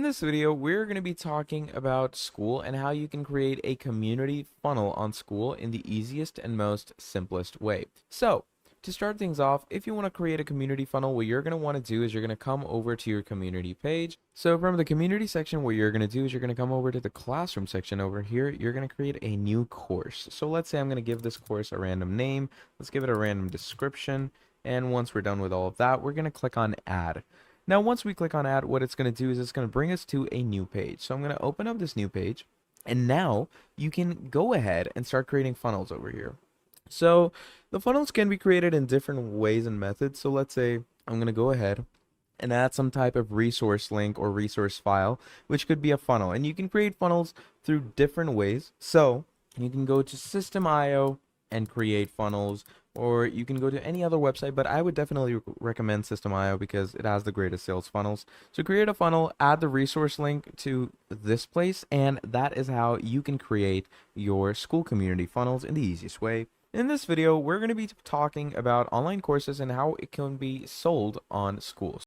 this video, we're going to be talking about Skool and how you can create a community funnel on Skool in the easiest and most simplest way. So, to start things off, if you want to create a community funnel, what you're going to want to do is you're going to come over to your community page. So from the community section, what you're going to do is you're going to come over to the classroom section over here. You're going to create a new course. So let's say I'm going to give this course a random name. Let's give it a random description. And once we're done with all of that, we're going to click on add. Now, once we click on add, what it's going to do is it's going to bring us to a new page. So I'm going to open up this new page, and now you can go ahead and start creating funnels over here. So the funnels can be created in different ways and methods. So let's say I'm going to go ahead and add some type of resource link or resource file, which could be a funnel. And you can create funnels through different ways. So you can go to System.io and create funnels, or you can go to any other website, but I would definitely recommend System.io because it has the greatest sales funnels. So create a funnel, add the resource link to this place, and that is how you can create your Skool community funnels in the easiest way. In this video, we're going to be talking about online courses and how it can be sold on Skool.